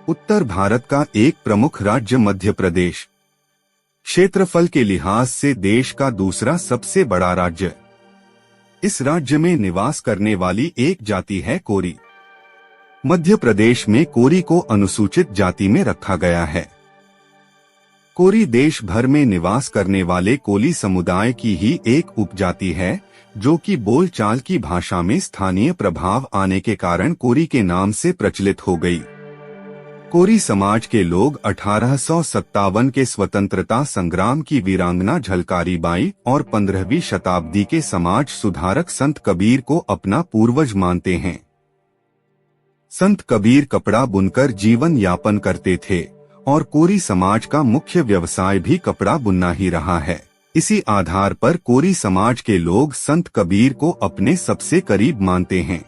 उत्तर भारत का एक प्रमुख राज्य मध्य प्रदेश क्षेत्रफल के लिहाज से देश का दूसरा सबसे बड़ा राज्य। इस राज्य में निवास करने वाली एक जाति है कोरी। मध्य प्रदेश में कोरी को अनुसूचित जाति में रखा गया है। कोरी देश भर में निवास करने वाले कोली समुदाय की ही एक उपजाति है, जो कि बोलचाल की भाषा में स्थानीय प्रभाव आने के कारण कोरी के नाम से प्रचलित हो गई। कोरी समाज के लोग 1857 के स्वतंत्रता संग्राम की वीरांगना झलकारी बाई और 15वीं शताब्दी के समाज सुधारक संत कबीर को अपना पूर्वज मानते हैं। संत कबीर कपड़ा बुनकर जीवन यापन करते थे और कोरी समाज का मुख्य व्यवसाय भी कपड़ा बुनना ही रहा है। इसी आधार पर कोरी समाज के लोग संत कबीर को अपने सबसे करीब मानते हैं।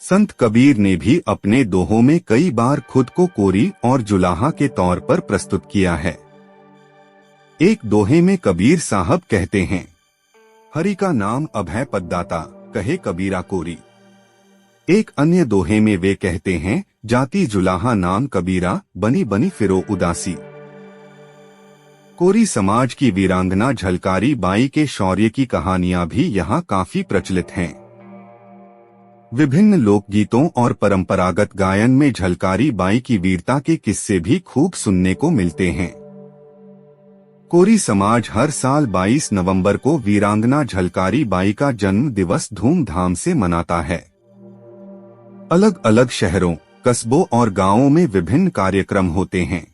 संत कबीर ने भी अपने दोहों में कई बार खुद को कोरी और जुलाहा के तौर पर प्रस्तुत किया है। एक दोहे में कबीर साहब कहते हैं, हरि का नाम अभय पददाता, कहे कबीरा कोरी। एक अन्य दोहे में वे कहते हैं, जाति जुलाहा नाम कबीरा, बनी बनी फिरो उदासी। कोरी समाज की वीरांगना झलकारी बाई के शौर्य की कहानियां भी यहाँ काफी प्रचलित हैं। विभिन्न लोकगीतों और परंपरागत गायन में झलकारी बाई की वीरता के किस्से भी खूब सुनने को मिलते हैं। कोरी समाज हर साल 22 नवंबर को वीरांगना झलकारी बाई का जन्म दिवस धूमधाम से मनाता है। अलग अलग शहरों, कस्बों और गांवों में विभिन्न कार्यक्रम होते हैं।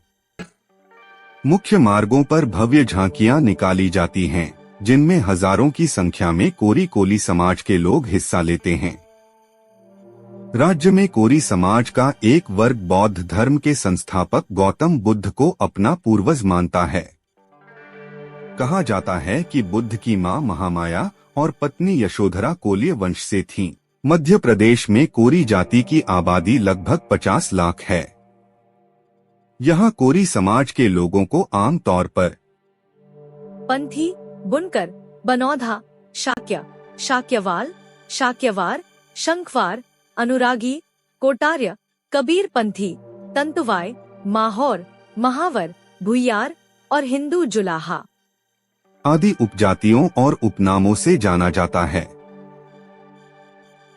मुख्य मार्गों पर भव्य झांकियां निकाली जाती हैं, जिनमें हजारों की संख्या में कोली समाज के लोग हिस्सा लेते हैं। राज्य में कोरी समाज का एक वर्ग बौद्ध धर्म के संस्थापक गौतम बुद्ध को अपना पूर्वज मानता है। कहा जाता है कि बुद्ध की मां महामाया और पत्नी यशोधरा कोल्य वंश से थीं। मध्य प्रदेश में कोरी जाति की आबादी लगभग 50 लाख है। यहाँ कोरी समाज के लोगों को आम तौर पर पंथी, बुनकर, बनौधा, शाक्य, शाक्यवाल, शाक्यवार, शंखवार, अनुरागी, कोटार्य, कबीर पंथी, तंतुवाय, माहौर, महावर, भुइयार और हिंदू जुलाहा आदि उपजातियों और उपनामों से जाना जाता है।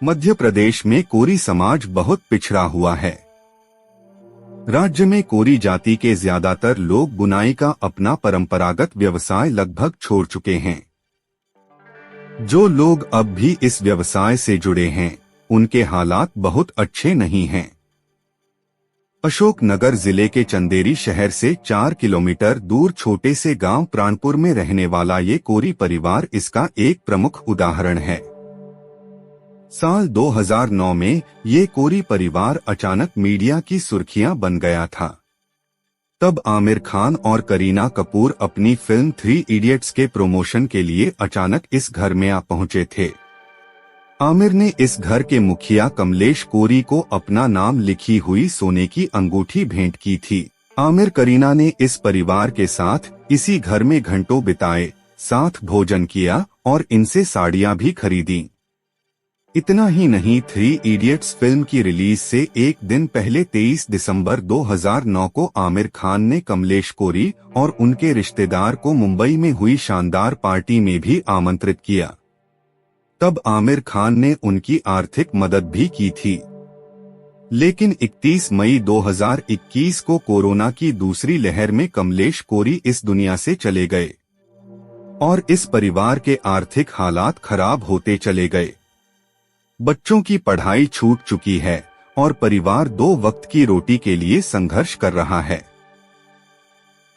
मध्य प्रदेश में कोरी समाज बहुत पिछड़ा हुआ है। राज्य में कोरी जाति के ज्यादातर लोग बुनाई का अपना परंपरागत व्यवसाय लगभग छोड़ चुके हैं। जो लोग अब भी इस व्यवसाय से जुड़े हैं, उनके हालात बहुत अच्छे नहीं हैं। अशोकनगर जिले के चंदेरी शहर से 4 किलोमीटर दूर छोटे से गांव प्राणपुर में रहने वाला ये कोरी परिवार इसका एक प्रमुख उदाहरण है। साल 2009 में ये कोरी परिवार अचानक मीडिया की सुर्खियां बन गया था। तब आमिर खान और करीना कपूर अपनी फिल्म 3 इडियट्स के प्रमोशन के लिए अचानक इस घर में आ पहुंचे थे। आमिर ने इस घर के मुखिया कमलेश कोरी को अपना नाम लिखी हुई सोने की अंगूठी भेंट की थी। आमिर करीना ने इस परिवार के साथ इसी घर में घंटों बिताए, साथ भोजन किया और इनसे साड़ियां भी खरीदी। इतना ही नहीं, 3 इडियट्स फिल्म की रिलीज से एक दिन पहले 23 दिसंबर 2009 को आमिर खान ने कमलेश कोरी और उनके रिश्तेदार को मुंबई में हुई शानदार पार्टी में भी आमंत्रित किया। तब आमिर खान ने उनकी आर्थिक मदद भी की थी। लेकिन 31 मई 2021 को कोरोना की दूसरी लहर में कमलेश कोरी इस दुनिया से चले गए और इस परिवार के आर्थिक हालात खराब होते चले गए। बच्चों की पढ़ाई छूट चुकी है और परिवार 2 वक्त की रोटी के लिए संघर्ष कर रहा है।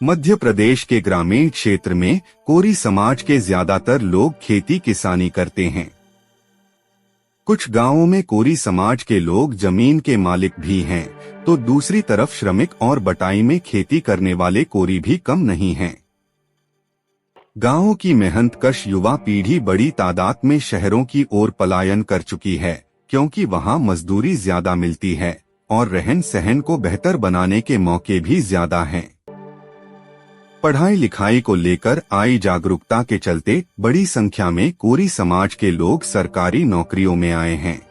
मध्य प्रदेश के ग्रामीण क्षेत्र में कोरी समाज के ज्यादातर लोग खेती किसानी करते हैं। कुछ गांवों में कोरी समाज के लोग जमीन के मालिक भी हैं, तो दूसरी तरफ श्रमिक और बटाई में खेती करने वाले कोरी भी कम नहीं हैं। गांवों की मेहनतकश युवा पीढ़ी बड़ी तादाद में शहरों की ओर पलायन कर चुकी है, क्योंकि वहां मजदूरी ज्यादा मिलती है और रहन सहन को बेहतर बनाने के मौके भी ज्यादा हैं। पढ़ाई लिखाई को लेकर आई जागरूकता के चलते बड़ी संख्या में कोरी समाज के लोग सरकारी नौकरियों में आए हैं।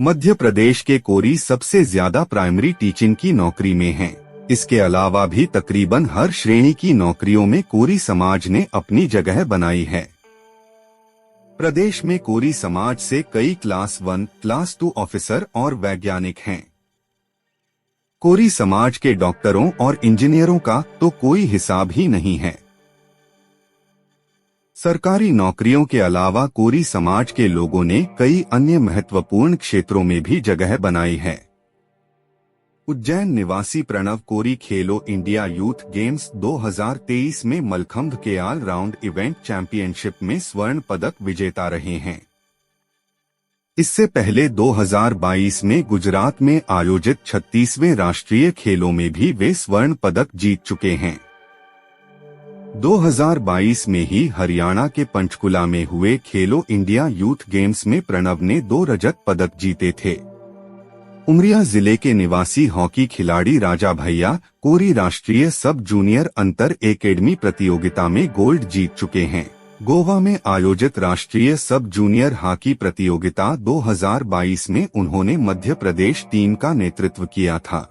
मध्य प्रदेश के कोरी सबसे ज्यादा प्राइमरी टीचिंग की नौकरी में हैं। इसके अलावा भी तकरीबन हर श्रेणी की नौकरियों में कोरी समाज ने अपनी जगह बनाई है। प्रदेश में कोरी समाज से कई क्लास 1, क्लास 2 ऑफिसर और वैज्ञानिक हैं। कोरी समाज के डॉक्टरों और इंजीनियरों का तो कोई हिसाब ही नहीं है। सरकारी नौकरियों के अलावा कोरी समाज के लोगों ने कई अन्य महत्वपूर्ण क्षेत्रों में भी जगह बनाई है। उज्जैन निवासी प्रणव कोरी खेलो इंडिया यूथ गेम्स 2023 में मलखंभ के ऑल राउंड इवेंट चैंपियनशिप में स्वर्ण पदक विजेता रहे हैं। इससे पहले 2022 में गुजरात में आयोजित 36वें राष्ट्रीय खेलों में भी वे स्वर्ण पदक जीत चुके हैं। 2022 में ही हरियाणा के पंचकुला में हुए खेलो इंडिया यूथ गेम्स में प्रणव ने 2 रजत पदक जीते थे। उमरिया जिले के निवासी हॉकी खिलाड़ी राजा भैया कोरी राष्ट्रीय सब जूनियर अंतर एकेडमी प्रतियोगिता में गोल्ड जीत चुके हैं। गोवा में आयोजित राष्ट्रीय सब जूनियर हॉकी प्रतियोगिता 2022 में उन्होंने मध्य प्रदेश टीम का नेतृत्व किया था।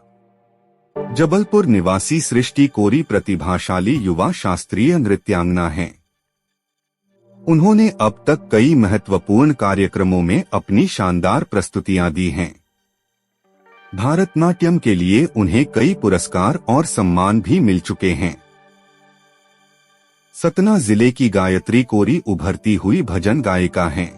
जबलपुर निवासी सृष्टि कोरी प्रतिभाशाली युवा शास्त्रीय नृत्यांगना हैं। उन्होंने अब तक कई महत्वपूर्ण कार्यक्रमों में अपनी शानदार प्रस्तुतियां दी हैं। भारतनाट्यम के लिए उन्हें कई पुरस्कार और सम्मान भी मिल चुके हैं। सतना जिले की गायत्री कोरी उभरती हुई भजन गायिका हैं।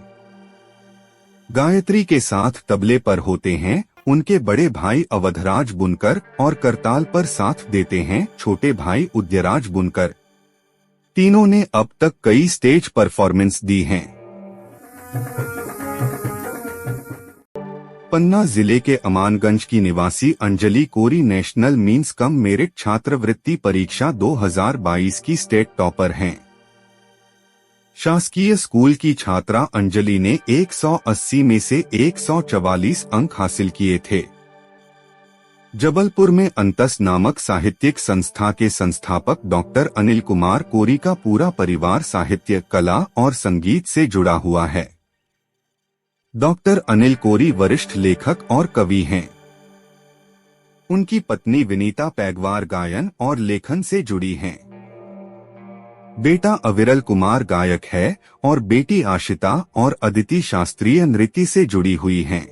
गायत्री के साथ तबले पर होते हैं उनके बड़े भाई अवधराज बुनकर और करताल पर साथ देते हैं छोटे भाई उदयराज बुनकर। तीनों ने अब तक कई स्टेज परफॉर्मेंस दी हैं। पन्ना जिले के अमानगंज की निवासी अंजलि कोरी नेशनल मीन्स कम मेरिट छात्रवृत्ति परीक्षा 2022 की स्टेट टॉपर हैं। शासकीय स्कूल की छात्रा अंजलि ने 180 में से 144 अंक हासिल किए थे। जबलपुर में अंतस नामक साहित्यिक संस्था के संस्थापक डॉक्टर अनिल कुमार कोरी का पूरा परिवार साहित्य, कला और संगीत से जुड़ा हुआ है। डॉक्टर अनिल कोरी वरिष्ठ लेखक और कवि हैं। उनकी पत्नी विनीता पैगवार गायन और लेखन से जुड़ी हैं। बेटा अविरल कुमार गायक है और बेटी आशिता और अदिति शास्त्रीय नृत्य से जुड़ी हुई हैं।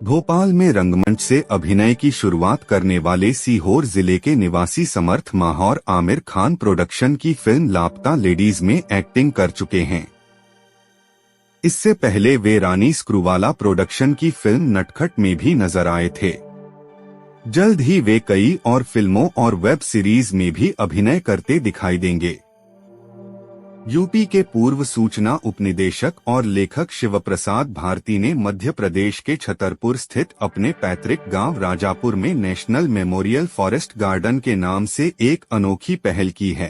भोपाल में रंगमंच से अभिनय की शुरुआत करने वाले सीहोर जिले के निवासी समर्थ माहौर आमिर खान प्रोडक्शन की फिल्म लापता लेडीज में एक्टिंग कर चुके हैं। इससे पहले वे रानी स्क्रूवाला प्रोडक्शन की फिल्म नटखट में भी नजर आए थे। जल्द ही वे कई और फिल्मों और वेब सीरीज में भी अभिनय करते दिखाई देंगे। यूपी के पूर्व सूचना उपनिदेशक और लेखक शिवप्रसाद भारती ने मध्य प्रदेश के छतरपुर स्थित अपने पैतृक गांव राजापुर में नेशनल मेमोरियल फॉरेस्ट गार्डन के नाम से एक अनोखी पहल की है।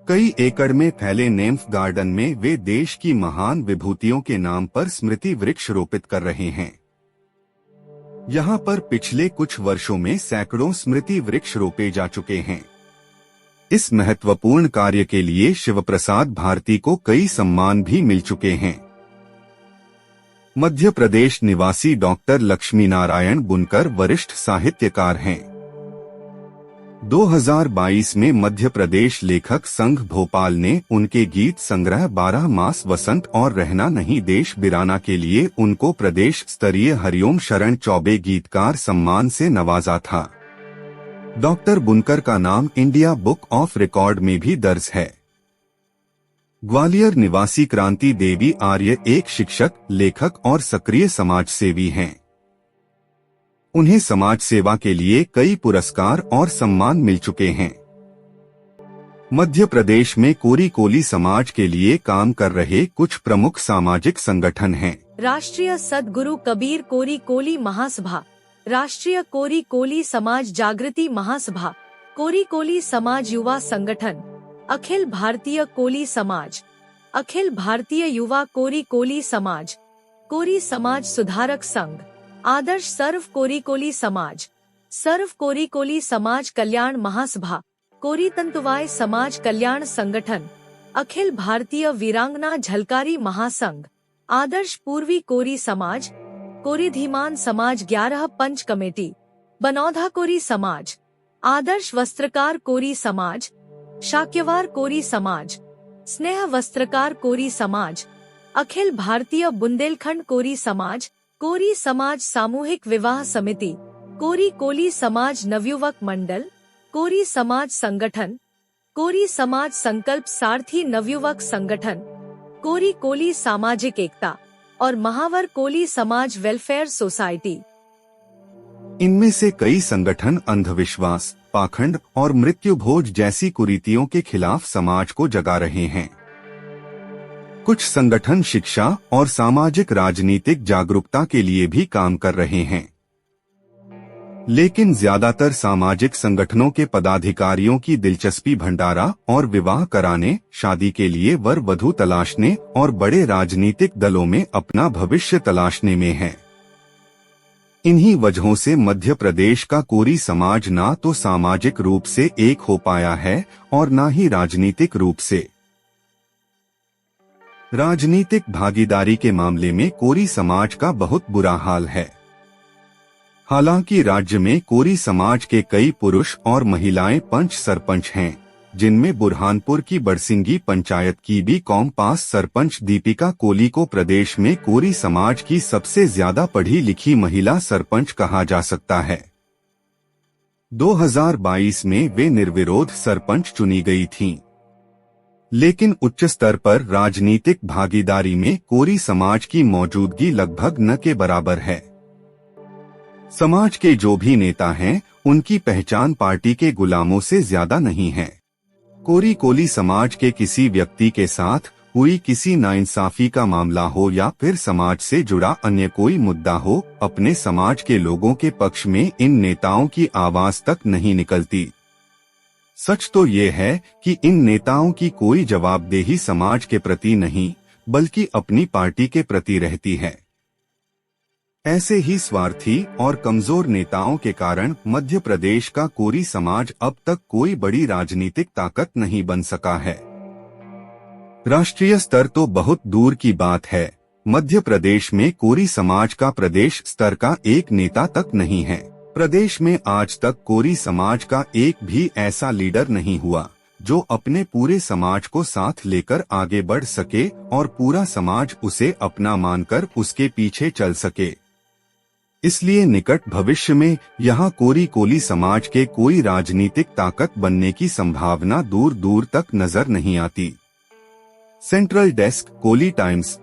कई एकड़ में फैले नेम्फ गार्डन में वे देश की महान विभूतियों के नाम पर स्मृति वृक्ष रोपित कर रहे हैं। यहाँ पर पिछले कुछ वर्षों में सैकड़ों स्मृति वृक्ष रोपे जा चुके हैं। इस महत्वपूर्ण कार्य के लिए शिवप्रसाद भारती को कई सम्मान भी मिल चुके हैं। मध्य प्रदेश निवासी डॉक्टर लक्ष्मी नारायण बुनकर वरिष्ठ साहित्यकार हैं। 2022 में मध्य प्रदेश लेखक संघ भोपाल ने उनके गीत संग्रह 12 मास वसंत और रहना नहीं देश बिराना के लिए उनको प्रदेश स्तरीय हरिओम शरण चौबे गीतकार सम्मान से नवाजा था। डॉक्टर बुनकर का नाम इंडिया बुक ऑफ रिकॉर्ड में भी दर्ज है। ग्वालियर निवासी क्रांति देवी आर्य एक शिक्षक, लेखक और सक्रिय समाजसेवी हैं। उन्हें समाज सेवा के लिए कई पुरस्कार और सम्मान मिल चुके हैं। मध्य प्रदेश में कोरी कोली समाज के लिए काम कर रहे कुछ प्रमुख सामाजिक संगठन हैं। राष्ट्रीय सद्गुरु कबीर कोरी कोली महासभा, राष्ट्रीय कोरी कोली समाज जागृति महासभा, कोरी कोली समाज युवा संगठन, अखिल भारतीय कोली समाज, अखिल भारतीय युवा कोरी कोली समाज, कोरी समाज सुधारक संघ, आदर्श सर्व कोरी कोली समाज, सर्व कोरी कोली समाज कल्याण महासभा, कोरी तंतुवाय समाज कल्याण संगठन, अखिल भारतीय वीरांगना झलकारी महासंघ, आदर्श पूर्वी कोरी समाज, कोरीधीमान समाज 11 पंच कमेटी, बनौधा कोरी समाज, आदर्श वस्त्रकार कोरी समाज, शाक्यवार कोरी समाज, स्नेह वस्त्रकार कोरी समाज, अखिल भारतीय बुंदेलखंड कोरी समाज सामूहिक विवाह समिति, कोरी कोली समाज नवयुवक मंडल, कोरी समाज संगठन, कोरी समाज संकल्प सारथी नवयुवक संगठन, कोरी कोली सामाजिक एकता और महावर कोली समाज वेलफेयर सोसाइटी। इनमें से कई संगठन अंधविश्वास, पाखंड और मृत्यु भोज जैसी कुरीतियों के खिलाफ समाज को जगा रहे हैं। कुछ संगठन शिक्षा और सामाजिक राजनीतिक जागरूकता के लिए भी काम कर रहे हैं, लेकिन ज्यादातर सामाजिक संगठनों के पदाधिकारियों की दिलचस्पी भंडारा और विवाह कराने, शादी के लिए वर वधू तलाशने और बड़े राजनीतिक दलों में अपना भविष्य तलाशने में है। इन्हीं वजहों से मध्य प्रदेश का कोरी समाज ना तो सामाजिक रूप से एक हो पाया है और ना ही राजनीतिक रूप से। राजनीतिक भागीदारी के मामले में कोरी समाज का बहुत बुरा हाल है। हालांकि राज्य में कोरी समाज के कई पुरुष और महिलाएं पंच सरपंच हैं, जिनमें बुरहानपुर की बड़सिंगी पंचायत की बी कॉम पास सरपंच दीपिका कोली को प्रदेश में कोरी समाज की सबसे ज्यादा पढ़ी लिखी महिला सरपंच कहा जा सकता है। 2022 में वे निर्विरोध सरपंच चुनी गई थीं। लेकिन उच्च स्तर पर राजनीतिक भागीदारी में कोरी समाज की मौजूदगी लगभग न के बराबर है। समाज के जो भी नेता हैं, उनकी पहचान पार्टी के गुलामों से ज्यादा नहीं है। कोरी कोली समाज के किसी व्यक्ति के साथ हुई किसी नाइंसाफी का मामला हो या फिर समाज से जुड़ा अन्य कोई मुद्दा हो, अपने समाज के लोगों के पक्ष में इन नेताओं की आवाज तक नहीं निकलती। सच तो ये है कि इन नेताओं की कोई जवाबदेही समाज के प्रति नहीं, बल्कि अपनी पार्टी के प्रति रहती है। ऐसे ही स्वार्थी और कमजोर नेताओं के कारण मध्य प्रदेश का कोरी समाज अब तक कोई बड़ी राजनीतिक ताकत नहीं बन सका है। राष्ट्रीय स्तर तो बहुत दूर की बात है, मध्य प्रदेश में कोरी समाज का प्रदेश स्तर का एक नेता तक नहीं है। प्रदेश में आज तक कोरी समाज का एक भी ऐसा लीडर नहीं हुआ जो अपने पूरे समाज को साथ लेकर आगे बढ़ सके और पूरा समाज उसे अपना मानकर उसके पीछे चल सके। इसलिए निकट भविष्य में यहाँ कोरी कोली समाज के कोई राजनीतिक ताकत बनने की संभावना दूर दूर तक नजर नहीं आती। सेंट्रल डेस्क, कोली टाइम्स।